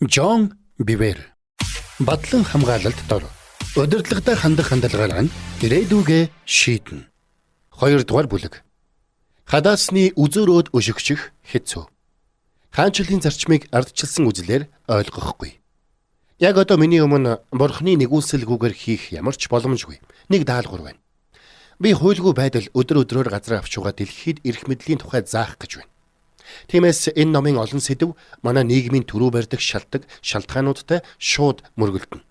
Жон Бивер Батлан хамгаалалт дор удирдлагатай хандах хандлагаар нь ирээдүгэ шийднэ. 2 дугаар бүлэг. Хадаасны үзүүрөөд өшөгчих хэцүү. Хаанчлалын зарчмыг ардчилсан үзлээр ойлгохгүй. Яг одоо миний өмнө бурхны нэгүүлсэлгүйгээр хийх ямар ч боломжгүй. Нэг даалгавар байна. Би хуйлгүй байдал өдөр өдрөөр газар авч угаа дэлхийд эрх мэдлийн тухай заах гэж байна. Тиймээс энэ номын олон сэдв манай нийгмийн төрөө барьдаг шалтгаануудтай шууд мөргөлдөнө.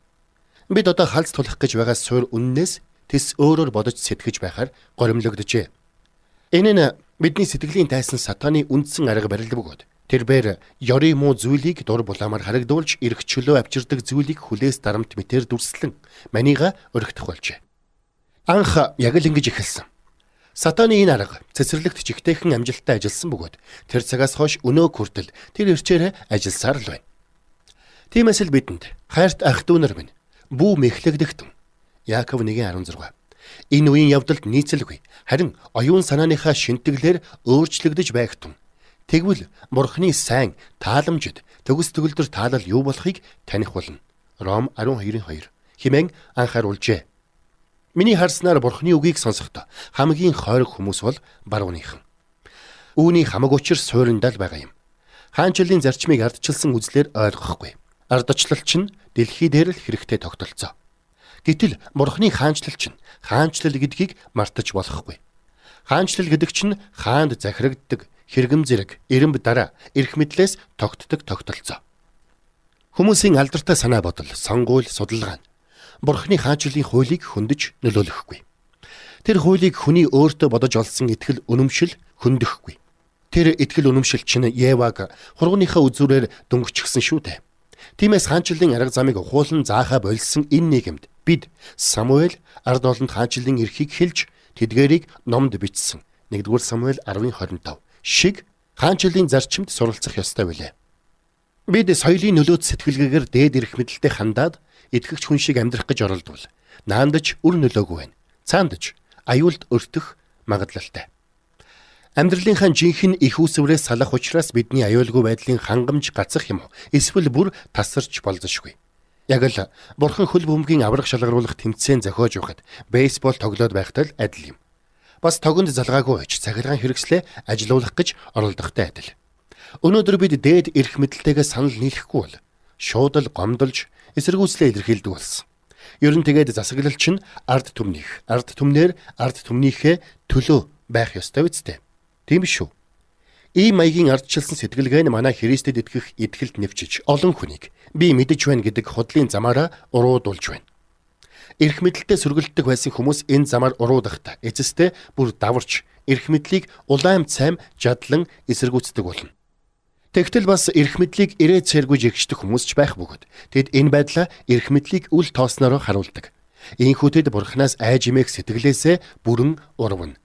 Бид одоо халз тулах гэж байгаа суурь үннээс тэс өөрөөр бодож сэтгэж байхаар горимлогджээ. Энэ нь бидний сэтгэлийн тайсан сатаны үндсэн арга барил бөгөөд тэрээр ёрий муу зүйлийг дур булаамаар харагдуулж эрх чөлөө авчирдаг зүйлийг хүлээс дарамт мэтэр дүрслэн манига өргөдөх болжээ. Анх яг л ингэж эхэлсэн. Сатаны энэ арга цэцэрлэгт жигтэйхэн амжилттай ажилласан бөгөөд тэр цагаас хойш өнөө хүртэл тэр ирчээр ажилласаар л байна. Тиймээс л бидэнд хайрт ах дүүнэр минь бүү мэхлэгдэгтэн. Яаков 1:16. Энэ үеийн явдалд нийцэлгүй харин оюун санааныхаа шинтгэлээр өөрчлөгдөж байгтун. Тэгвэл бурхны сайн тааламжид төгс төгөлдөр таалал юу болохыг таних болно. Ром 12:2 хэмээн анхааруулжээ. Миний харснаар бурхны үгийг сонсохдоо хамгийн хойрог хүмүүс бол барууныхан. Үүний хамаг учир суурьндаа л байгаа юм. Хаанчлалын зарчмыг ардчилсан үзлээр ойлгохгүй. Ардчлал чинь дэлхий дээр л хэрэгтэй тогтолцоо. Гэтэл бурхны хаанчлал чинь хаанчлал гэдгийг мартаж болохгүй. Хаанчлал гэдэг чинь хаанд захирагддаг, хэрэгэм зэрэг, эрэмб дараа, эрх мэдлээс тогтдог тогтолцоо. Хүмүүсийн алдартай санаа бодол, сонгуул, судалгаа нь бурхны хаанчлалын хуулийг хөндөж нөлөөлөхгүй. Тэр хуулийг хүний өөртөө бодож олсон итгэл үнэмшил хөндөхгүй. Тэр итгэл үнэмшил чинь Еваг хургууныхаа үзүүрээр дөнгөчихсөн шүү дээ. Тиймээс хаанчлалын арга замыг ухуулан заахаа болсон энэ нийгэмд бид Самуэль ард олонд хаанчлалын эрхийг хэлж тэдгээрийг номд бичсэн 1-р Самуэль 10:25 шиг хаанчлалын зарчимд суралцах ёстой билээ. Бид соёлын нөлөөт сэтгэлгээгээр дээд эрх мэдэлтэй хандаад итгэгч хүн шиг амьдрах гэж оролдвол наандаж үр нөлөөгүй байна. Цаандаж аюулд өртөх магадлалтай. Амьдралынхаа жинхэнэ их үүсвэрээс салах учраас бидний аюулгүй байдлын хангамж гацах юм уу? Эсвэл бүр тасарч болзошгүй. Яг л бурхан хөл бөмбөгийн аврах шалгаруулах тэмцээн зохиож байхад бейсбол тоглоод байхтай л адил юм. Бас тогонд залгаагүй ч цахилгаан хэрэгслээ ажилуулах гэж оролдохтой адил. Өнөөдөр бид дээд эрх мэдэлтэйгээ санал нийлэхгүй бол шууд л гомдолж эсэргүүцлээ илэрхийлдэг болсон. Ер нь тэгээд засаглал чинь ард түмнийх, ард түмнэр ард түмнийхээ төлөө байх ёстой үсттэй. Тийм шүү. Ийм маягийн ардчилсан сэтгэлгээ нь манай Христэд итгэх итгэлд нэвчиж олон хүнийг би мэдэж байна гэдэг худлын замаараа уруудулж байна. Эрх мэдэлтэй сөргөлддөг байсан хүмүүс энэ замаар уруудахдаа эцэстээ бүр даварч эрх мэдлийг улаан цайм жадлан эсэргүүцдэг болно. Тэгтэл бас эрх мэдлийг ирээ цэргүүж эгчдэг хүмүүс ч байх бөгөөд тэд энэ байдлаа эрх мэдлийг үл тоосноор харуулдаг. Ийхүүтэд бурхнаас айж имэх сэтгэлээсээ бүрэн урвна.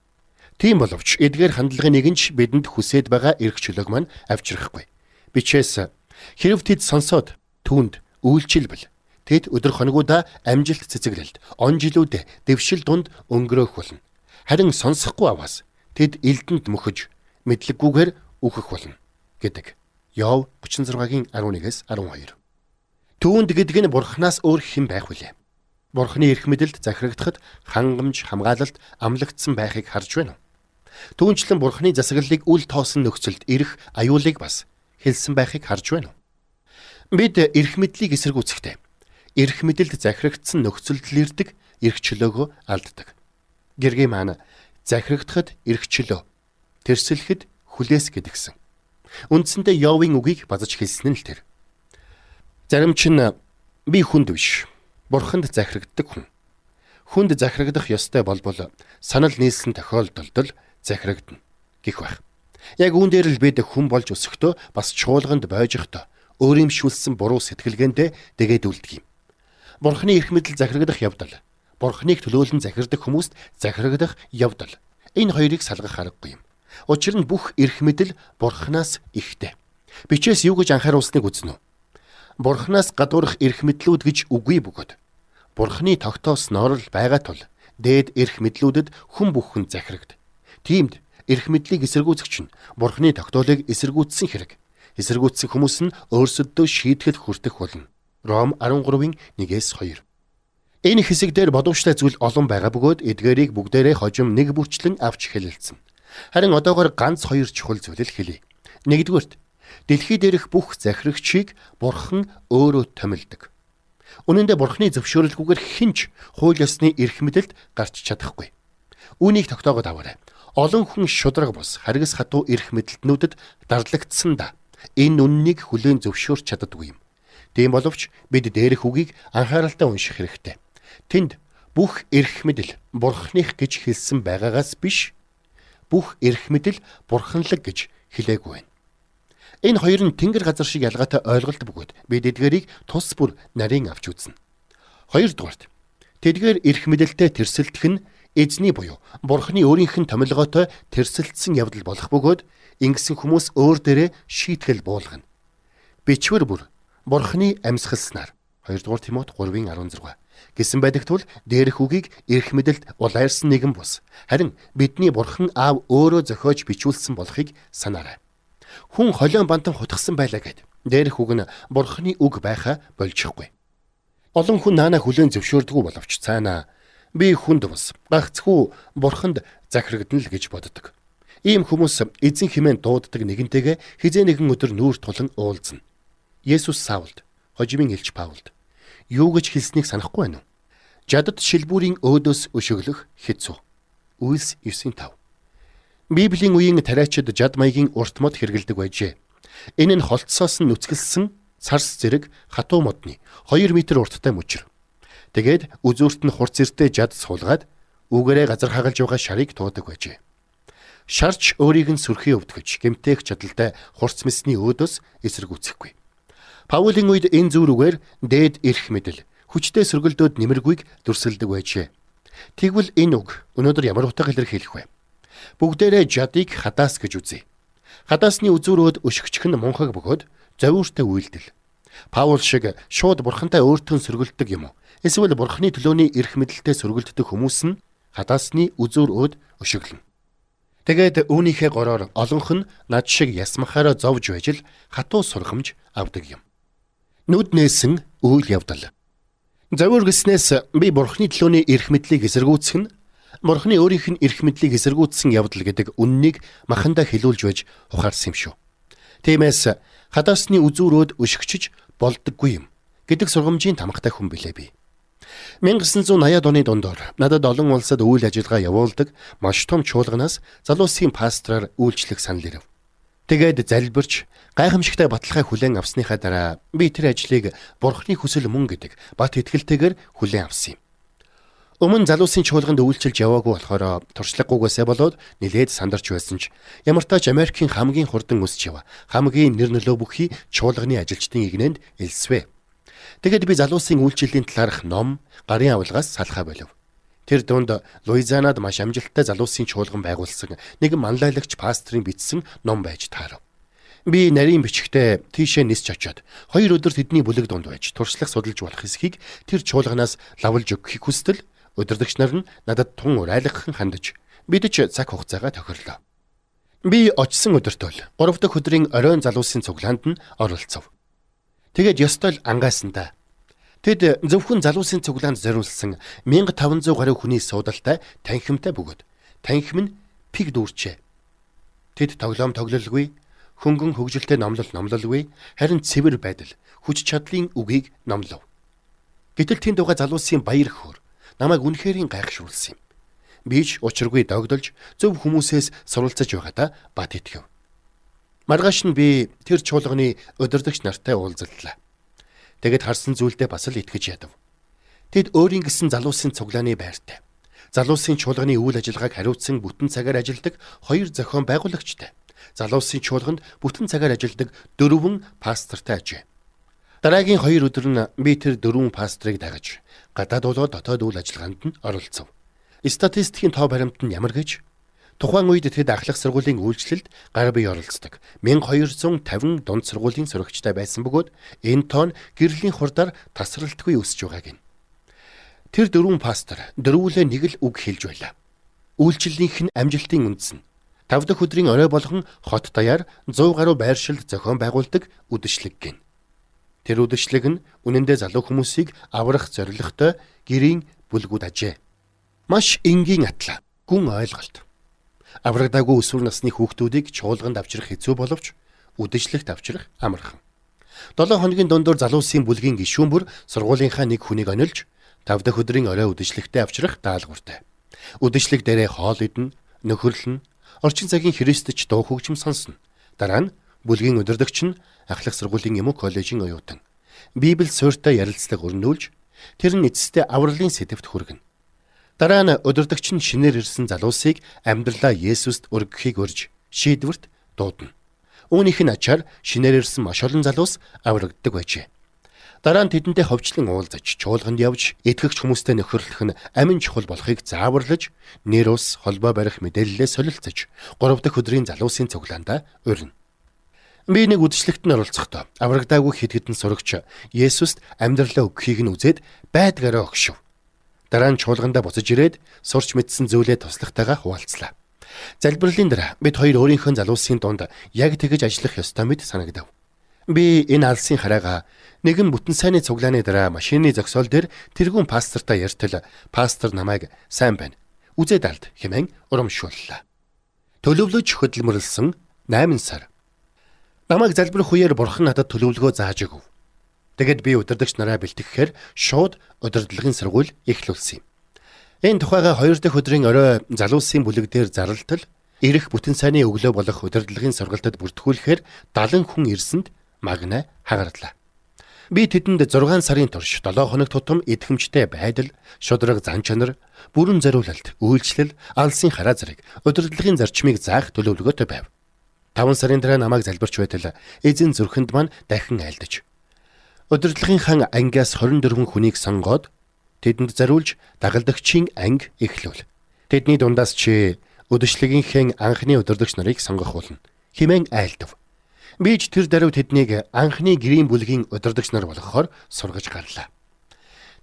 Тийм боловч эдгээр хандлагын нэгэнч бидэнд хүсээд байгаа эрх чөлөөг маань авчрахгүй. Бичээс хэрв тэд сонсоод түүнд үйлчилбэл тэд өдөр хоногудаа амжилт цэцэглэлд он жилүүд дэвшил дунд өнгөрөөх болно. Харин сонсохгүй аваас тэд элдэнд мөхөж мэдлэггүйгээр үхэх болно гэдэг. Йов 36:11-12. Түүнд гэдэг нь бурхнаас өөр хэн байх вүлээ? Бурхны эрх мэдэлд захирагдахад хангамж, хамгаалалт амлагдсан байхыг харж байна уу? Түүнчлэн бурхны засаглалыг үл тоосон нөхцөлд ирэх аюулыг бас хэлсэн байхыг харж байна уу? Бид эрх мэдлийг эсэргүүцэхдээ эрх мэдэлд захирагдсан нөхцөлд л ирдэг эрх чөлөөгөө алддаг. Гэргийн маань захирагдахад эрх чөлөө, тэрсэлэхэд хүлээс гэдгсэн. Үндсэндээ Йовын үгийг базаж хэлсэн нь л тэр. Зарим чинь би хүнд биш, бурханд захирагддаг хүн. Хүнд захирагдах ёстой болбол санал нийлсэн тохиолдолд захирагдана гэх байх. Яг үүн дээр л бид хүн болж өсөхдөө бас чуулганд бойжохдоо өөрөмшүүлсэн буруу сэтгэлгээндээ дэгээд үлддэг юм. Бурхны эрх мэдэл захирагдах явдал, бурхныг төлөөлөн захирдаг хүмүүст захирагдах явдал. Энэ хоёрыг салгах аргагүй юм. Учир нь бүх эрх мэдэл бурхнаас ихтэй. Бичээс юу гэж анхааруулсныг үзнэ үү? Бурхнаас гадуурх эрх мэдлүүд гэж үгүй бөгөөд бурхны тогтоосноор л байгаа тул дээд эрх мэдлүүдэд хүн бүхэн захирагд. Тиймд эрх мэдлийг эсэргүүцэгч нь бурхны тогтоолыг эсэргүүцсэн хэрэг. эсэргүүцсэн хүмүүс нь өөрсөддөө шийтгэл хүртэх болно. Ром 13-ийн 1-2. Энэ хэсэг дээр бодовчтой зүйл олон байгаа бөгөөд эдгээрийг бүгдээрээ хожим нэг бүрчлэн авч хэлэлцэн. Харин одоогоор ганц хоёр чухал зүйлийг хэлье. Нэгдүгээрт, дэлхий дээрх бүх захирагчийг Бурхан өөрөө томилдог. Үнэн дээр Бурханы зөвшөөрлгүйгээр хинч хууль ёсны эрх мэдэлд гарч чадахгүй. Үүнийг тогтоогоод аваарай. Олон хүн шудраг бус харгас хатуу эрх мэдэлтнүүдэд дарлагдсан да. Энэ үннийг хүлээн зөвшөөрч чаддаггүй юм. Тийм боловч бид дээрх үгийг анхааралтай унших хэрэгтэй. Тэнд бүх эрх мэдэл Бурханых гэж хэлсэн байгаагаас биш, бүх эрх мэдэл бурханлаг гэж хэлээгүй байна. Энэ хоёр нь тэнгэр газар шиг ялгаатай ойлголт бөгөөд бид эдгээрийг тус бүр нарийн авч үзнэ. Хоёрдугаарт тэдгээр эрх мэдэлтэй тэрсэлдэх нь эзний буюу Бурханы өөрийнх нь томилгоотой тэрсэлдсэн явдал болох бөгөөд ингэсэн хүмүүс өөр дээрээ шийтгэл буулгана. Бичвэр бүр Бурханы амьсгалснаар 2 дугаар Тимот 3:16 гэсэн байдаг тул дээрх үгийг эрх мэдэлд улайрсан нэгэн бус. Харин бидний Бурхан Аав өөрөө зохиож бичүүлсэн болохыг санаарай. Хүн холион бантан хутгсан байлаа гэд дээрх үг нь Бурханы үг байхаа болчихгүй. Олон хүн наана хүлээн зөвшөөрдөггүй боловч цаана би хүнд бус гагцхүү Бурханд захирагдана л гэж боддог. Ийм хүмүүс эзэн хэмээн дууддаг нэгэнтэйгээ хизээ нэгэн өдөр нүүр тулан уулзна. Есүс Саулд, хожимын элч Паулд юу гэж хэлснийг санахгүй байна уу? Жадад шилбүүрийн өөдөөс өшөглөх хэцүү. Үйлс 9:5. Библийн үеийн тариачид жад маягийн урт мод хэрэгэлдэг байжээ. Энэ нь холтсоос нь нүцгэлсэн царс зэрэг хатуу модны 2 метр урттай мөчр. Тэгээд үзүүрт нь хурц эртэй жад суулгаад үүгээрээ газар хагалж байгаа шарыг туудаг байжээ. Шарч өөрийг нь сүрхий өвдгөж гэмтээх чадaltaй хурц мэсний өөдөөс эсэргүүцэхгүй. Паулийн үед энэ зүрүүгээр дээд эрх мэдэл хүчтэй сөргөлдөөд нэмэргүйг дүрсэлдэг байжээ. Тэгвэл энэ үг өнөөдөр ямар утга илэрхийлэх вэ? Бүгдээрээ жадыг хадаас гэж үзье. Хадаасны үзүүрөөд өшгөчих нь мунхаг бөгөөд зовиуртай үйлдэл. Паул шиг шууд Бурхантай өөртөө сөргөлдөг юм уу? Эсвэл Бурханы төлөөний эрх мэдэлтэй сөргөлддөг хүмүүс нь хадаасны үзүүрөөд өшөглөн. Тэгээд үүнийхээ гороор олонх нь над шиг ясмахаараа зовж байж л хатуу сургамж авдаг юм. Нүд нээсэн үйл явдал. Завуур гэснээс би Бурханы төлөөний эрх мэдлийг эсэргүүцэх нь Бурханы өөрийнх нь эрх мэдлийг эсэргүүцсэн явдал гэдэг үннийг махандаа хэлүүлж байж ухаарсан юм шүү. Тиймээс хадаасны үзүүрөөд өшгөчж болдоггүй юм гэдэг сургамжийн тамгатай хүн билээ би. 1980-ад оны дундор надад олон улсад үйл ажиллагаа явуулдаг маш том чуулганаас залуусын пастораар үйлчлэх санал ирэв. Тэгээд залбирч гайхамшигтай баталгаа хүлээн авсныхаа дараа би тэр ажлыг Бурханы хүсэл мөн гэдэг бат итгэлтэйгээр хүлээн авсан юм. Өмнө залуусын чуулганд үйлчилж яваагүй болохоор туршлагагүйгээсээ болоод нилээд сандарч байсан ч ямар тач Америкийн хамгийн хурдан өсч ява хамгийн нэр нөлөө бүхий чуулганы ажилчдын игнэнд элсвэ. Тэгэд би залуусын үйлчлэлийн талаарх ном гарын авилгаас салхаа болов. Тэр дунд Луизианад маш амжилттай залуусын чуулган байгуулсан нэг манлайлагч пастрын бичсэн ном байж таарав. Би нарийн бичгтээ тийшээ нисч очиод 2 өдөр тэдний бүлэг дунд байж туршлага судалж болох хэсгийг тэр чуулганаас лавлж өгөхийг хүстэл удирдагч нар нь надад тун урайлгахын хандаж бидэж цаг хугацаагаа тохирлоо. Би очисон өдөртөө 3 дахь өдрийн оройн залуусын цуглаанд нь оролцов. Тэгээд ёстой л ангаасандаа тэд зөвхөн залуусын цуглаанд зориулсан 1500 гаруй хүний суудалтай танхимтай бөгөөд танхим нь пиг дүүрчээ. Тэд тоглоом тоглолгүй, хөнгөн хөгжилтэй номлолгүй, харин цэвэр байдал, хүч чадлын үгийг номлов. Гэтэл тэнд байгаа залуусын баяр хөөр намайг үнэхэрийн гайхшруулсан юм. Би ч учиргүй догдолж зөв хүмүүсээс суралцаж байгаадаа бат итгэв. Маргааш нь би тэр чуулганы удирдагч нартай уулзлаа. Тэгэд харсан зүйлдээ бас л итгэж ядав. Тэд өөрийн гэсэн залуусын цуглааны байртай. Залуусын чуулганы үйл ажиллагааг хариуцсан бүтэн цагаар ажилладаг 2 зохион байгуулагчтай. Залуусын чуулганд бүтэн цагаар ажилладаг 4 пастортай ажээ. Дараагийн 2 өдөр нь би тэр 4 пастрыг дагаж гадаад болоод дотоод үйл ажиллагаанд нь оролцов. Статистикийн тоо баримт нь ямар гэж? Тухайн үед тэд ахлах сургуулийн үйлчлэлд гар бие оролцдог 1250 дунд сургуулийн сурагчтай байсан бөгөөд энэ тоон гэрлийн хурдаар тасралтгүй өсөж байгааг нь. Тэр 4 пастор дөрвөлээ нэг л үг хэлж байлаа. Үйлчлэлийнх нь амжилтын үндэс нь 5 дахь өдрийн орой болгон хот даяар 100 гаруй байршилд зохион байгуулдаг үдэшлэг гин. Тэр үдэшлэг нь үнэндээ залуу хүмүүсийг аврах зорилготой гэрийн бүлгүүд ажээ. Маш энгийн атлаа, гүн ойлголт. Аврагдаагүй өсвөр насны хүүхдүүдийг чуулганд авчрах хэцүү боловч үдэшлэгт авчрах амархан. 7 хоногийн дундуур залуусын бүлгийн гишүүн бүр сургуулийнхаа нэг хүнийг онилж 5 дахь өдрийн орой үдэшлэгтээ авчрах даалгавартай. Үдэшлэг дээрээ хоол идэн, нөхөрлөн, орчин цагийн христч дуу хөгжим сонсно. Дараа нь бүлгийн удирдагч нь ахлах сургуулийн юм уу коллежийн оюутан Библи суурьтай ярилцлага өрнүүлж тэр нь эцэстээ авралын сэдэвт хүргэнэ. Дараа нь удирдагч нь шинээр ирсэн залуусыг амьдралаа Есүст өргөхийг урьж шийдвэрт дуудана. Үүнийх нь ачаар шинээр ирсэн маш олон залуус аврагддаг байжээ. Дараа нь тэдэнтэй ховчлон уулзаж, чуулганд явж, итгэгч хүмүүстэй нөхөрлөх нь амин чухал болохыг зааварлаж, нэр ус холбоо барих мэдээлэлээ солилцож, 3 дахь өдрийн залуусын цуглаандаа урина. Би нэг үдэшлэгт нь оролцохдоо аврагдаагүй хэд хэдэн сурагч Есүст амьдралаа өгөхийг нь үзээд байдгаараа огшив. Дараа нь чуулгандаа буцаж ирээд сурч мэдсэн зүйлээ туслахтайгаа хуваалцлаа. Залбирлын дараа бид хоёр өөрийнхөө залуусын дунд яг тэгж ажиллах ёстой мэт санагдав. Би энэ алсын хараагаа нэгэн бүтэн сайнны цуглааны дараа машины зогсоол дээр тэргүүн пастортай ярьтал пастор намайг сайн байна. Үзээд алд хэмээн урамшууллаа. Төлөвлөж хөдөлмөрлсөн 8 сар. Намайг залбирх үеэр бурхан надад төлөвлөгөө зааж өгөв. Тэгэд би удирдагч нараа бэлтгэхээр шууд удирдлагын сургууль эхлүүлсэн юм. Энэ тухайга 2 дахь өдрийн орой залуусын бүлэг дээр зарлалтал ирэх бүтэн сайнны өглөө болох удирдлагын сургалтад бүртгүүлэхээр 70 хүн ирсэнд магнаа хагарлаа. Би тэдэнд 6 сарын турш 7 хоног тутам идэвхжтэй байдал, шудраг зан чанар, бүрэн зориулалт, үйлчлэл, алсын хараа зэрэг удирдлагын зарчмыг заах төлөвлөгөөтэй байв. 5 сарын дараа намайг залбирч байтал эзэн зүрхэнд маань дахин айлдаж удирдлагынхаа ангиас 24 хүнийг сонгоод тэдэнд зариулж дагалдагчийн анги эхлүүл. Тэдний дундаас чи үдэшлэгийнхээ анхны удирдагч нарыг сонгох болно хэмээн айлдав. Би ч тэр даруй тэднийг анхны гэрийн бүлгийн удирдагч нар болгохоор сургаж гарлаа.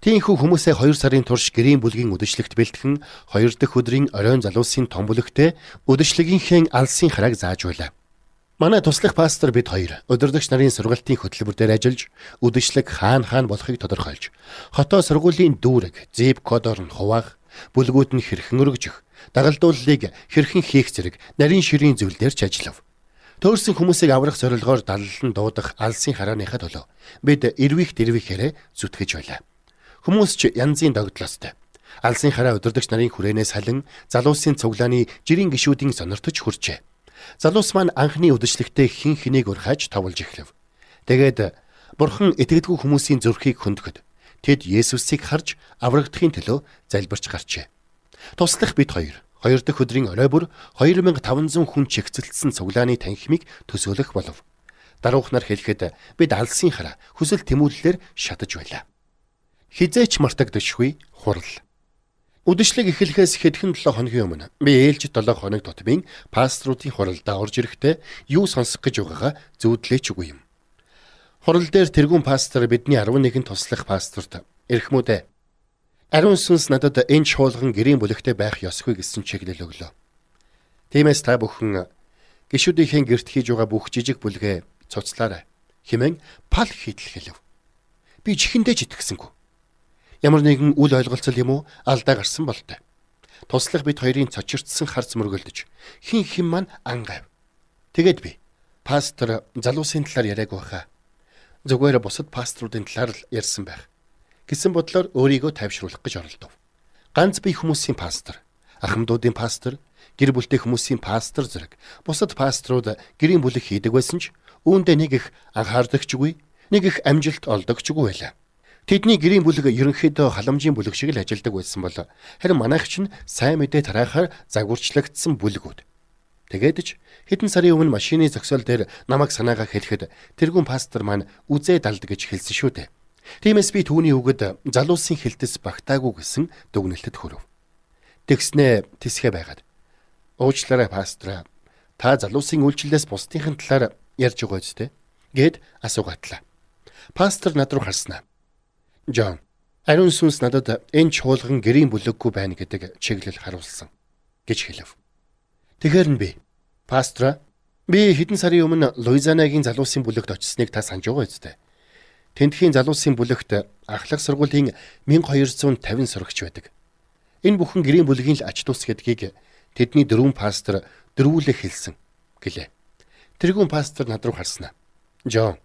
Тиймээс хүмүүсээ 2 сарын турш гэрийн бүлгийн үдэшлэгт бэлтгэн 2 дахь өдрийн оройн залуусын том бүлэгтээ үдэшлэгийнхээ алсын харааг зааж байлаа. Манай туслах пастор бид хоёр удирдагч нарын сургалтын хөтөлбөр дээр ажиллаж үдэшлэг хаана болохыг тодорхойлж хотоо сургуулийн дүүрэг, зэп кодоор нь хуваах, бүлгүүд нь хэрхэн өргөжих, дагалдууллыг хэрхэн хийх зэрэг нарийн ширийн зүйл дээр ч ажиллав. Төөрсөн хүмүүсийг аврах зорилгоор даллан дуудах алсын харааныхаа төлөө бид дэрвихээрээ зүтгэж байлаа. Хүмүүс ч янзын догдлоостой. Алсын хараа удирдагч нарын хүрээнээс халин залуусын цуглааны жирийн гишүүдийн сониртож хүрчээ. Залуус маань анхны үдэшлэгтээ хин хэнийг урхаж тавлж эхлэв. Тэгээд бурхан итгэдэггүй хүмүүсийн зүрхийг хөндөд тэд Есүсийг харж аврагдахын төлөө залбирч гарчээ. Туслах бид хоёр 2 дахь өдрийн орой бүр 2500 хүн чигцэлдсэн цуглааны танхимыг төсөөлөх болов. Даруухнаар хэлэхэд бид алсын хараа хүсэл тэмүүллээр шатаж байлаа. Хизээч мартагдашгүй хурал. Үдэшлэг эхлэхээс хэдхэн 7 хоногийн өмнө би ээлж 7 хоног тутмын пасторуудын хуралдаа орж ирэхдээ юу сонсох гэж байгаагаа зүүдлээч үгүй юм. Хурал дээр тэргүүн пастор бидний 11 туслах пасторт "Эрхмүүдээ, ариун сүнс надад энэ чуулган гэрийн бүлэгтээ байх ёсгүй" гэсэн чиглэл өглөө. Тиймээс та бүхэн гишүүдийнхээ гэрт хийж байгаа бүх жижиг бүлгээ цуцлаарай хэмээн пал хийдэл хэлв. Би чихэндээ ч итгэсэнгүй. Ямар нэгэн үл ойлголцол юм уу алдаа гарсан болтой. Туслах бид хоёрын цочирдсан харц мөргөлдөж хин маань ангав. Тэгэд би пастор залуусын талаар яриаг байхаа. Зүгээр бусад пасторуудын талаар л ярьсан байх гэсэн бодлоор өөрийгөө тайвшруулах гэж оролдов. Ганц бие хүмүүсийн пастор, ахмадуудын пастор, гэр бүлтэй хүмүүсийн пастор зэрэг бусад пасторууд гэрийн бүлэг хийдэг байсан ч үүндээ нэг их анхаардагчгүй, нэг их амжилт олдогчгүй байлаа. Тэдний гэрийн бүлэг ерөнхийдөө халамжийн бүлэг шиг л ажилладаг байсан бол харин манайх чинь сайн мэдээ тараахаар загварчлагдсан бүлгүүд. Тэгээд ч хэдэн сарын өмнө машины зогсоол дээр намайг санаагаа хэлэхэд тэргүүн пастор маань үзээ далд гэж хэлсэн шүү дээ. Тиймээс би түүний үгэд залуусын хэлтэс багтаагүй гэсэн дүгнэлтэд хүрэв. Тэгснээ тисгэ байгаад "Уучлаарай пастор, та залуусын үйлчлэлээс бусдынхын талаар ярьж байгаа үстэй" гэд асуугатлаа. Пастор над руу харснаа. "Жон, ариун сүнс надад энэ чуулган гэрийн бүлэггүй байна гэдэг чиглэл харуулсан" гэж хэлв. Тэгэхэр нь би Пастора, би хэдэн сарын өмнө Луизианагийн залуусын бүлэгт очсныг та санаж байгаа үстэй. Тентхийн залуусын бүлэгт ахлах сургуулийн 1250 сурагч байдаг. Энэ бүхэн гэрийн бүлгийн л ач тус гэдгийг тэдний дөрвөн пастор дөрвүүлэх хэлсэн гэлээ. Тэргүүн пастор над руу харснаа. Жон,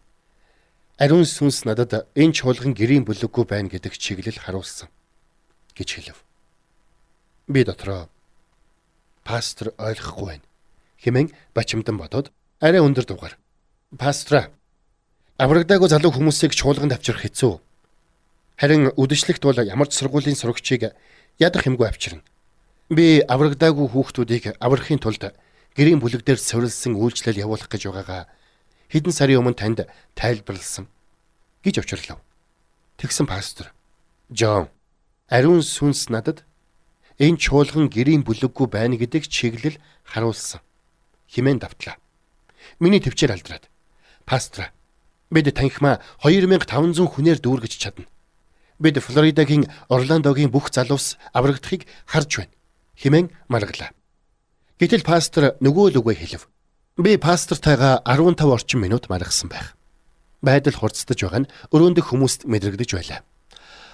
ариун сүнс надад энэ чуулган гэрийн бүлэггүй байна гэдэг чиглэл харуулсан гэж хэлв. Би дотроо пастор ойлгохгүй байна хэмээн бачимдан бодоод арай өндөр дугаар. Пастора, аврагдаагүй залуу хүмүүсийг чуулганд авчрах хэцүү. Харин үдэшлэгт бол ямар ч сургуулийн сурагчийг ядах юмгүй авчирна. Би аврагдаагүй хүүхдүүдийг аврахын тулд гэрийн бүлэг дээр суурилсан үйлчлэл явуулах гэж байгаагаа хэдэн сарын өмнө танд тайлбарласан гэж учрлав. Тэгсэн пастор, Жон, ариун сүнс надад энэ чуулган гэрийн бүлэггүй байна гэдэг чиглэл харуулсан хэмээн давтлаа. Миний төвчээр алдраад, пастора, бид танхимаа 2500 хүнээр дүүргэж чадна. Бид Флоридагийн Орландогийн бүх залуус аврагдахыг харж байна хэмээн маргалаа. Гэтэл пастор нөгөө л үгээ хэлв. Би пастортайгаа 15 орчим минут маргасан байх. Байдал хурцдаж байгаа нь өрөөндөх хүмүүст мэдрэгдэж байлаа.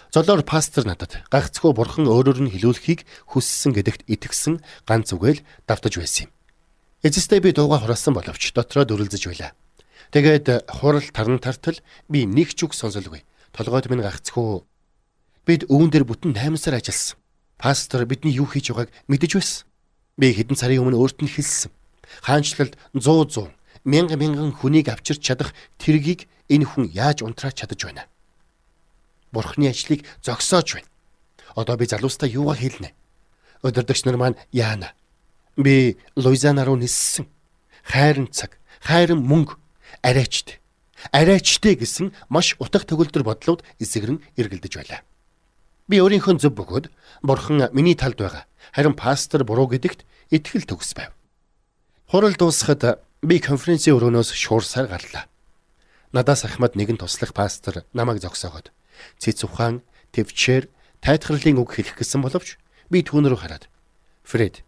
Золоор пастор надад гагцхүү бурхан өөрөөр нь хэлүүлэхийг хүссэн гэдэгт итгэсэн ганц үгээл давтаж байсан юм. Эцэстээ би дууга хураасан боловч дотроо дүрлзэж байлаа. Тэгээд хурал таран тартал би нэг ч үг сонсолгүй. Толгойд минь гагцхүү. Бид үүн дээр бүтэн 8 сар ажилласан. Пастор бидний юу хийж байгааг мэдэж байсан. Би хэдэн сарын өмнө өөрт нь хэлсэн. Хаанчлалд 100 мянган хүнийг авчирч чадах тэргийг энэ хүн яаж унтраач чадаж байна. Бурхны ажлыг зогсоож байна. Одоо би залуустай юугаа хэлнэ? Өдөрдөгч нар маань яана. Би Луизиана руу ниссэн. Хайрын цаг, хайрын мөнгө, арайчтэй гэсэн маш утга төгөлдөр бодлууд эсэгрэн эргэлдэж байлаа. Би өөрийнхөө зөв бөгөөд бурхан миний талд байгаа. Харин пастор буруу гэдэгт итгэл төгс байв. Хурал дуусахад би конференцийн өрөөнөөс шуурсаар гарлаа. Надаас ахмад нэгэн туслах пастор намайг зогсоогоод цэц ухаан, төвчээр, тайтгарлын үг хэлэх гэсэн боловч би түүн рүү хараад Фред,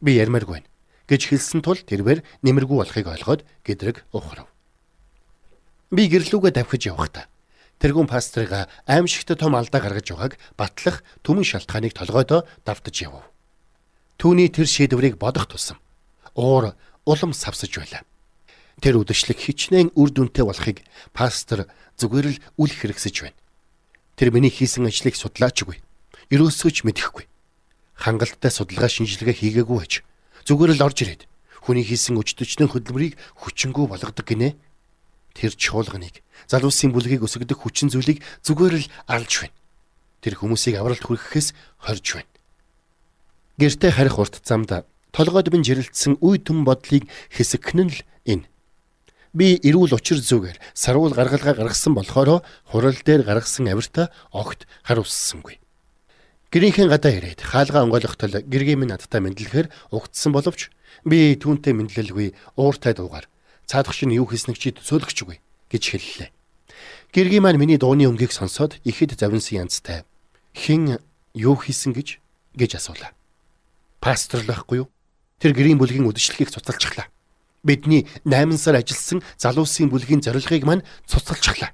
би ярмааргүй байна гэж хэлсэн тул тэрээр нэмэргүй болохыг ойлгоод гэдрэг ухрав. Би гэрлүүгээ давхиж явахдаа тэргүүн пастрыга аимшигт том алдаа гаргаж байгааг батлах түмэн шалтгааныг толгойдоо давтаж явв. Түүний тэр шийдвэрийг бодох тусам уур улам савсаж байлаа. Тэр үдэшлэг хичнээн үр дүнтэй болохыг пастор зүгээр л үл хэрэгсэж байна. Тэр миний хийсэн ажлыг судлаачгүй. Ерөөсөө ч мэдэхгүй. Хангалттай судалгаа шинжилгээ хийгээгүй байж зүгээр л орж ирээд хүний хийсэн өчтөчнөн хөдөлмөрийг хүчингү болгодог гинэ. Тэр чуулганыг, залуусын бүлгийг өсгөх хүчин зүйлийг зүгээр л алж байна. Тэр хүмүүсийг авралт хүрэхээс хорж байна. Гэртээ харих урт замд толгойд минь жирэлтсэн үе түн бодлыг хэсэгхэн л энэ. Би эрүүл учир зүгээр сарвал гаргалгаа гаргасан болохоор хурал дээр гаргасан авиртаа огт харуулсангүй. Гэрийнхэн гадаа ирээд хаалгаа онгойлгохтол гэргийн минь надтай мэдлэхээр угтсан боловч би түүнтэй мэдлэлгүй ууртай дуугаар цаадах чинь юу хийснэг чи төсөөлөгчгүй гэж хэллээ. Гэргийн маань миний дууны өнгийг сонсоод ихэд завинсан янзтай. Хэн юу хийсэн гэж асуулаа. Пастор л байхгүй юу? Тэр гэрийн бүлгийн үдшилгийг цуцалчихлаа. Бидний 8 сар ажилласан залуусын бүлгийн зорилгыг маань цуцалчихлаа.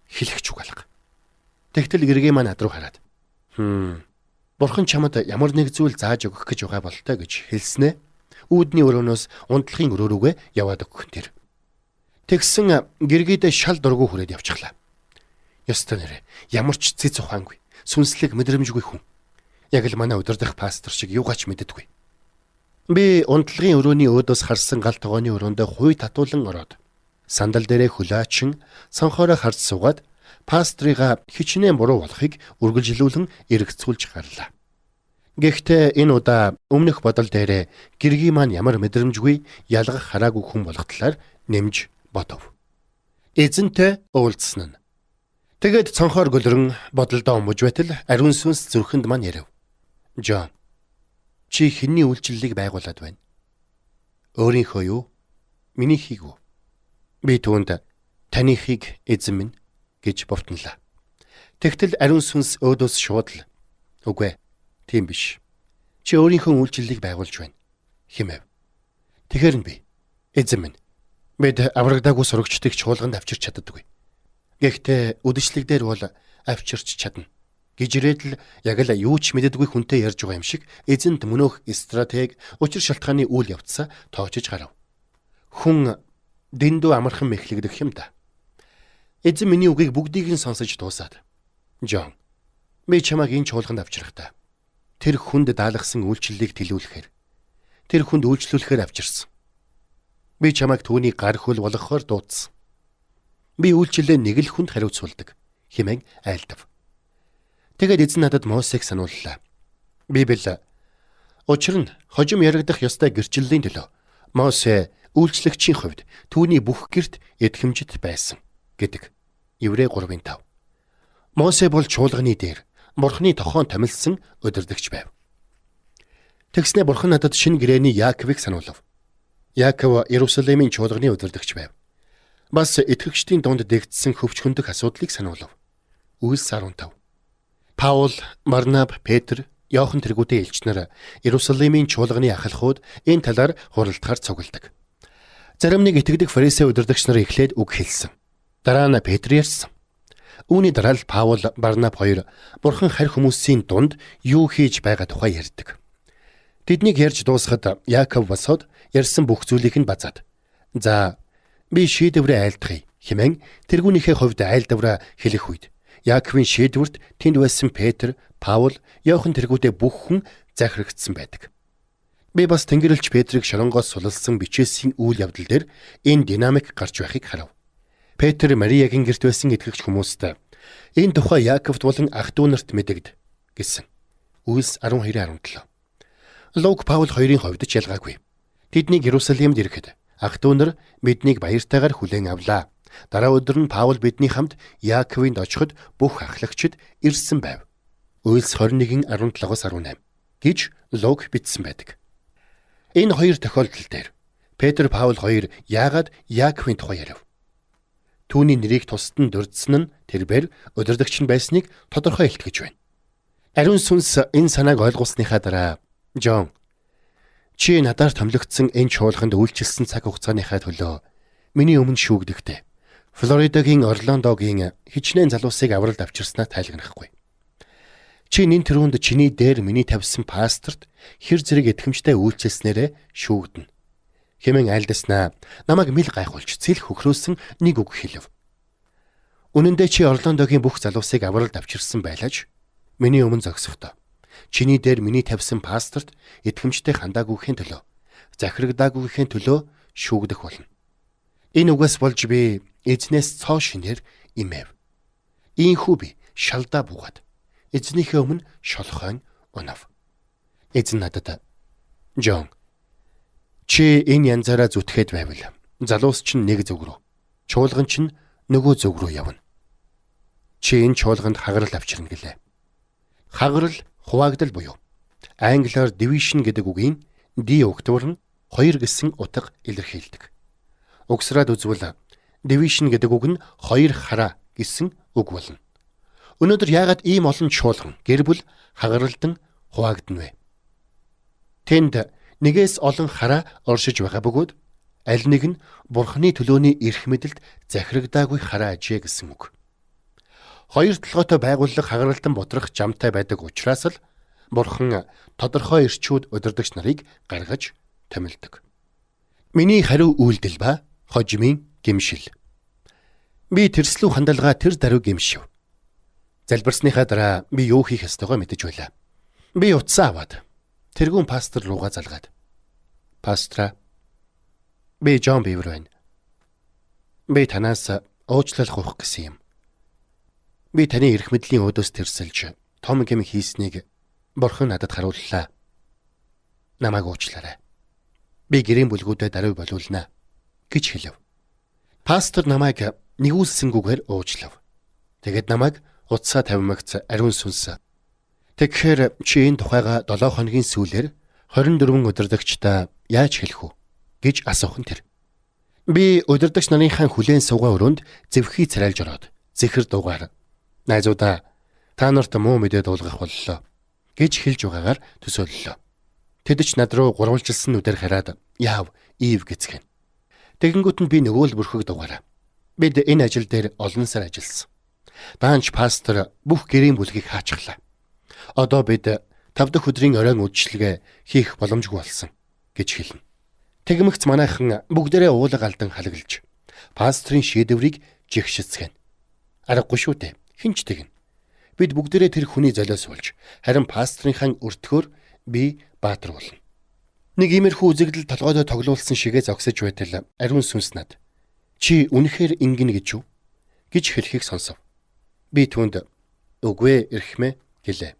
Хэлэх ч үг алга. Тэгтэл гэргийн маань над руу хараад Бурхан чамд ямар нэг зүйл зааж өгөх гэж байгаа болтой гэж хэлснэ. Үүдний өрөөнөөс унтлагын өрөө рүүгээ яваад өгөх тэр. Тэгсэн гэргийдээ шал дургу хүрээд явчихлаа. Ёстой нэрэ ямар ч цэц ухаангүй, сүнслэг мэдрэмжгүй хүн. Яг л манай удирдах пастор шиг юугаач мэддэггүй. Би унтлагын өрөөний өөдөөс харсан гал тогооны өрөөндөө хуй татуулан ороод сандал дээрээ хүлээчин цонхоороо харж суугаад пастрыга хичнээн буруу болохыг үргэлжлүүлэн эргэцүүлж гарлаа. Гэхдээ энэ удаа өмнөх бодол дээрээ гэргийн маань ямар мэдрэмжгүй ялгах хараагүй хүн болох талаар нэмж бодов. Эзэнтэй уулзсан нь. Тэгээд цонхоор гөлрөн бодолдоо өмж байтал ариун сүнс зүрхэнд маань ярив. Жон, чи хинний үйлчлэлийг байгуулад байна? Өөрийнхөө юу? Минийхийг үү? Би түүнд танихыг эзэн минь гэж бовтнолаа. Тэгтэл ариун сүнс өөдөөс шууд л үгүй тийм биш. Чи өөрийнхөө үйлчлэлийг байгуулж байна хэмэв. Тэгэхэр нь би эзэн минь бид аврагдаагүй сурагчдыг чуулганд авчирч чаддаггүй. Гэхдээ үдшилэг дээр бол авчирч чадна. Гэж ирээд л яг л юу ч мэддэггүй хүнтэй ярьж байгаа юм шиг эзэнт мөнөөх стратеги учир шалтгааны үйл явцаа тоочж гарав. Хүн дэндүү амархан мэхлэгдэх юм да. Эзэн миний үгийг бүгдийг нь сонсож дуусаад. Жон, би чамайг энэ чуулганд авчрах та. Тэр хүнд даалгасан үйлчлэлийг тэлүүлэхээр, тэр хүнд үйлчлүүлэхээр авчирсан. Би чамайг түүний гар хөл болгохоор дуудсан. Би үйлчлэлээ нэг л хүнд хариуцуулдаг хэмээн айлдав. Тэгээд эзэн надад Мосег санууллаа. Библи учир нь хожим ярагдах ёстой гэрчлэлийн төлөө Мосе үйлчлэгчийн хувьд түүний бүх гэрт эдхэмжит байсан гэдэг. Еврей 3:5. Мосе бол чуулганы дээр Бурхны тохоон томилсон удирдагч байв. Тэгснэ Бурхан надад шинэ гэрээний Яаковыг сануулав. Яаков Иерусалимын чуулганы удирдагч байв. Бас итгэгчдийн дунд дэгдсэн хөвч хөндөх асуудлыг сануулав. Үлс 15. Паул, Барнаб, Петр, Иохан тэргүүдийн элчнэр Иерусалимын чуулганы ахалхууд энэ талаар хуралдахаар цугладаг. Зарим нэг итгэдэг фарисей удирдагч нар эхлээд үг хэлсэн. Дараа нь Петр ярьсан. Үүний дараа л Паул, Барнаб хоёр Бурхан харь хүмүүсийн дунд юу хийж байгаа тухай ярьдаг. Тэднийг ярьж дуусахад Яаков босоод ярьсан бүх зүйлийг нь базаад. За, би шийдвэрээ айлдахыг хэмээн тэргүүнийхээ хувьд айлдавраа хэлэх үед Яаковын шийдвэрт тэнд байсан Петр, Паул, Иохан тэргүүдээ бүх хүн захирагдсан байдаг. Би бас Тэнгэрлэгч Петрийг шоронгоос сулалсан бичээсийн үйл явдал дээр энэ динамик гарч байхыг харав. Петр Мариагийн гэрт байсан итгэгч хүмүүст энэ тухай Яаковт болон ах дүү нарт мэдэгд гэсэн. Үлс 12:17. Лук Паул хоёрын хувьд ч ялгаагүй. Тэдний Иерусалимд ирэхэд ах дүү нар биднийг баяртайгаар хүлээн авлаа. Дараа өдөр нь Паул бидний хамт Яаковынд очиход бүх ахлагчид ирсэн байв. Үлс 21:17-18 гэж Лук бичсэн байдаг. Энэ хоёр тохиолдол дээр Петр, Паул хоёр яагаад Яаковын тухай ярив? Түүний нэрийг тусад нь дурдсан нь тэрбээр удирдагч нь байсныг тодорхой илтгэж байна. Ариун сүнс энэ санааг ойлгуулсныхаа дараа Жон, чи надаар томилогдсон энэ чуулганд үйлчилсэн цаг хугацааныхаа төлөө миний өмнө шүүгдэхтэй. Флоридагийн Орландогийн хичнээн залуусыг авралд авчирснаа тайлгнахгүй. Чи нэн тэрүүнд чиний дээр миний тавьсан пасторт хэр зэрэг итгэмжтэй үйлчилснээрээ шүүгдэнэ. Хэмээн айлдаснаа намайг мэл гайхуулж цэлх хөхрөөсөн нэг үг хэлв. Үнэн дээр чи Орландогийн бүх залуусыг авралд авчирсан байлаач миний өмнө зогсохдоо чиний дээр миний тавьсан пасторт итгэмжтэй хандаагүйхийн төлөө, захирагдаагүйхийн төлөө шүүгдэх болно. Энэ үгээс болж би эзнээс цоо шинээр имэв. Ийхүү би шалдаа буугаад эзнийхээ өмнө шолхойн унав. Эзэн надад Жон, чи энэ янзаараа зүтгээд байвал залуус чинь нэг зүг рүү, чуулган чинь нөгөө зүг рүү явна. Чи энэ чуулганд хагарал авчирна гэлээ. Хагарал хуваагдал буюу англиар division гэдэг үгийн D өгтвөр нь 2 гэсэн утга илэрхийлдэг. Угсраад үзвэл division гэдэг үг нь 2 хараа гэсэн үг болно. Өнөөдөр яагаад ийм олон чуулган гэр бүл хагаралдан хуваагдана вэ? Тэнд нэгээс олон хараа оршиж байгаа бөгөөд аль нэг нь Бурхны төлөөний эрх мэдэлд захирагдаагүй хараа ажээ гэсэн үг. Хоёр толгойтой байгууллага хагаралдан бодрох жамтай байдаг учраас л Бурхан тодорхой эрчүүд удирдагч нарыг гаргаж томилдог. Миний хариу үйлдэл ба хожимын гэмшил. Би тэрслүү хандалгаа тэр даруй гэмшив. Залбирсныхаа дараа би юу хийх ёстойгоо мэдэж байлаа. Би утсаа аваад тэргүүн пастор руугаа залгаад. Пастра, би Жон Бивер байна. Би танаас уучлал гуйх гэсэн юм. Би таны эрх мэдлийн өөдөөс тэрсэлж том гэм хийснийг Бурхан надад харууллаа. Намайг уучлаарай. Би гэрийн бүлгүүдэд даруй болуулнаа гэж хэлв. Пастор намайг нэгүүлсэнгүүгээр уучлав. Тэгэд намайг утсаа тавимагц ариун сүнс. Тэгэхээр чи энэ тухайга 7 хоногийн сүүлээр 24 удирдагчдаа яаж хэлэх үү гэж асуухан тэр. Би удирдагч нарынхаа хүлээн суугаа өрөөнд зэвхий царайлж ороод зэхэр дуугаар найзуудаа та нарт муу мэдээ дуулгах боллоо гэж хэлж байгаагаар төсөөллөө. Тэд ч над руу гурвалжилсан нүдээр хараад яав, Ив гэцгэн. Тэгэнгүүт нь би нөгөө л бүрхэг дугаараа. Бид энэ ажил дээр олон сар ажилласан. Даанч пастор бүх гэрийн бүлгийг хаачихлаа. Одоо бид 5 дахь өдрийн оройн үйлчлэгээ хийх боломжгүй болсон гэж хэлнэ. Тэгмэгц манайхан бүгдээрээ уулаг алдан халаглж пастрын шийдвэрийг жигшицгэн. Аргагүй шүү дээ. Хинч тэгнэ. Бид бүгдээрээ тэр хүний золиос болж харин пастрынхаа өртгөөр би баатар болно. Нэг иймэрхүү үзэгдэл толгойдоо тоглуулсан шигээ зогсож байтал ариун сүнс над чи үнэхээр ингэнэ гэж юу гэж хэлхийг сонсов. Би түүнд үгүй эрхмэ гэлээ.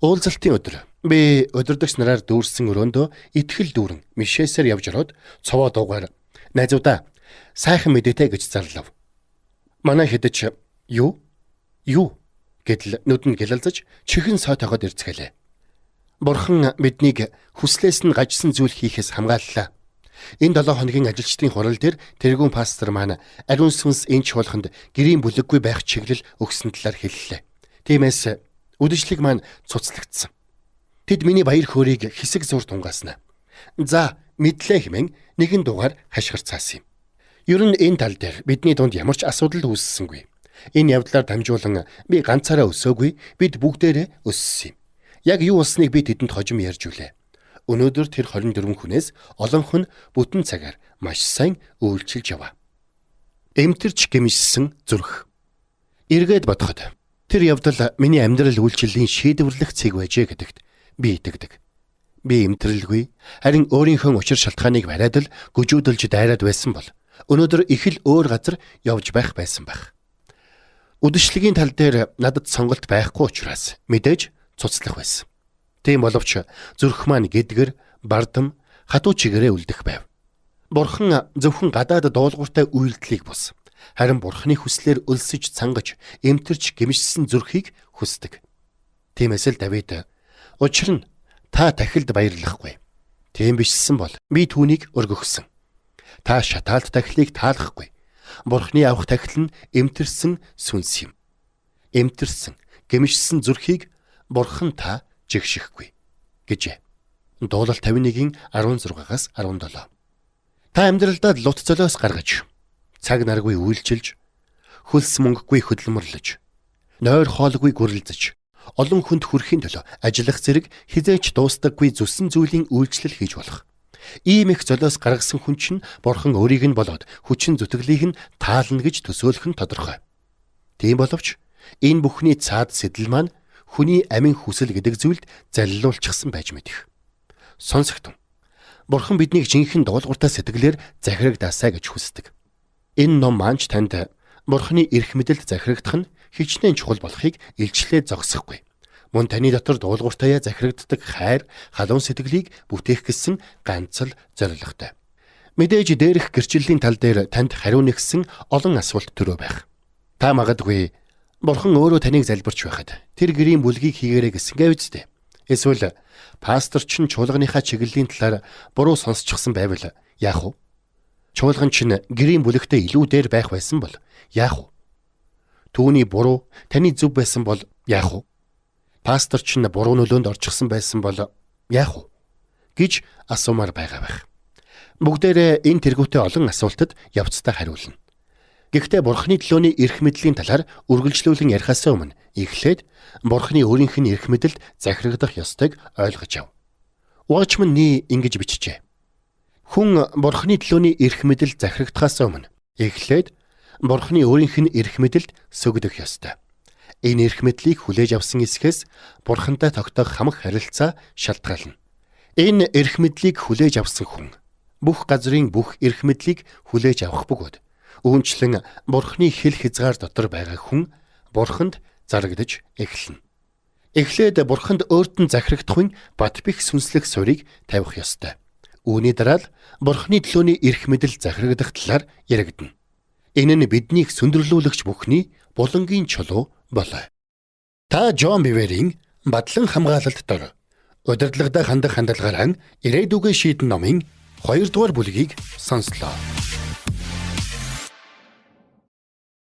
Уулзалтын өдөр би өдөрдөгч нараар дүүрсэн өрөөндөө итгэл дүүрэн мишээсээр явж ороод цовоо дуугаар найзуудаа сайхан мэдээтэй гэж зарлав. Манай хэдэж юу гэдэл нүд нь гэлэлзэж чихэн сойтойгоод ирцгэлээ. Бурхан биднийг хүслээс нь гажсан зүйл хийхээс хамгааллаа. Энэ 7 хоногийн ажилчдын хурал дээр тэргүүн пастор маань ариун сүнс энэ чуулганд гэрийн бүлэггүй байх чиглэл өгсөн талаар хэллээ. Тиймээс үдэшлэг маань цуцлагдсан. Тэд миний баяр хөөргийг хэсэг зур тунгаасна. За мэдлээ хэмээн нэгэн дугаар хашгирцаасан юм. Ер нь энэ тал дээр бидний дунд ямар ч асуудал үүссэнгүй. Энэ явдлаар дамжуулан би ганцаараа өсөөгүй, бид бүгдээрээ өссөн юм. Яг юу болсныг би тэдэнд хожим ярьж үлээ. Өнөөдөр тэр 24 хүнээс олонх нь бүтэн цагаар маш сайн үйлчилж яваа. Эмтэрч гэмшсэн зүрх. Эргээд бодоход тэр явдал миний амьдрал үйлчлэлийн шийдвэрлэх цэг байжээ гэдэгт би итгэдэг. Би эмтрэлгүй, харин өөрийнхөө учир шалтгааныг бариад л гүжүүдэлж дайраад байсан бол өнөөдөр их л өөр газар явж байх байсан байх. Үдэшлэгийн тал дээр надад сонголт байхгүй учраас мэдээж цуцлах байсан. Тийм боловч зүрх маань гэдгэр, бардам, хатуу чигээрээ үлдэх байв. Бурхан зөвхөн гадаад дуулууртай үйлдэлийг бус. Харин Бурханы хүслээр өлсөж цангаж, эмтэрч гэмшсэн зүрхийг хүсдэг. Тиймээс л Давид учир нь та тахилд баярлахгүй. Тийм бишсэн бол би түүнийг өргөхсөн. Та шатаалт тахилыг таалахгүй. Бурханы авах тахил нь эмтэрсэн сүнс юм. Эмтэрсэн, гэмшсэн зүрхийг Бурхан та жигшихгүй гэжээ. Дуулал 51-ийн 16-аас 17. Та амьдралдаа лут золиос гаргаж, цаг наргүй үйлчилж, хөлс мөнгөгүй хөдөлмөрлөж, нойр хоолгүй гүрэлзэж, олон хүнд хүрэхийн төлөө ажиллах зэрэг хизээч дуустдаггүй зүссэн зүйлийн үйлчлэл хийж болох. Ийм их золиос гаргасан хүн чинь Бурхан өөрийг нь болоод хүчин зүтгэлийг нь таална гэж төсөөлөх нь тодорхой. Тийм боловч энэ бүхний цаад сэтэл маань хүний амин хүсэл гэдэг зүйлд заллиулчихсан байж мэдэх. Сонсогтун. Бурхан биднийг жинхэнэ дуулууртай сэтгэлээр захирагдаасаа гэж хүсдэг. Энэ ном маанч танд Бурханы эрх мэдэлд захирагдах нь хичнээн чухал болохыг илчлээ зогсохгүй. Мөн таны дотор дуулууртайа захирагддаг хайр, халуун сэтгэлийг бүтээх гэсэн ганц л зорилготой. Мэдээж дээрх гэрчлэлийн тал дээр танд хариу нэгсэн олон асуулт төрөө байх. Та магадгүй Бурхан өөрөө таныг залбирч байхад тэр гэрийн бүлгийг хийгээрэй гэсэнгээ үздэй. Эсвэл пастор чинь чуулганыхаа чиглэлийн талаар буруу сонсчихсан байвал яах вэ? Чуулган чинь гэрийн бүлэгтээ илүү дээр байх байсан бол яах вэ? Түүний буруу таны зөв байсан бол яах вэ? Пастор чинь буруу нөлөөнд орчихсон байсан бол яах вэ? гэж асуумаар байгаа байх. Бүгдээрээ энэ тэргүүтээ олон асуултад явцдаа хариулна. Гэхдээ Бурханы төлөөний эрх мэдлийн талаар үргэлжлүүлэн ярихаас өмнө эхлээд Бурханы өөрийнх нь эрх мэдэлд захирагдах ёстойг ойлгож ав. Watchman Nee ингэж бичжээ. Хүн Бурханы төлөөний эрх мэдэлд захирагдахаас өмнө эхлээд Бурханы өөрийнх нь эрх мэдэлд сүгдэх ёстой. Энэ эрх мэдлийг хүлээж авсан эсхээс Бурхантай тогтоох хамаг харилцаа шалтгаална. Энэ эрх мэдлийг хүлээж авсан хүн бүх газрын бүх эрх мэдлийг хүлээж авах бөгөөд үүнчлэн Бурханы хэл хязгаар дотор байгаа хүн Бурханд зарагдаж эхэлнэ. Эхлээд Бурханд өөрт нь захирагдахын бат бих сүнслэх суурийг тавих ёстой. Үүний дараа л Бурханы төлөөний эрх мэдэл захирагдах талаар яригдана. Энэ нь биднийг сүндэрлүүлэгч бүхний булангийн чулуу болоо. Та Джон Биверийн Бадлан хамгаалалт дор удирдлагатай хандах хандлагаараа ирээдүгөө шийдэн номын 2 дугаар бүлгийг сонслоо.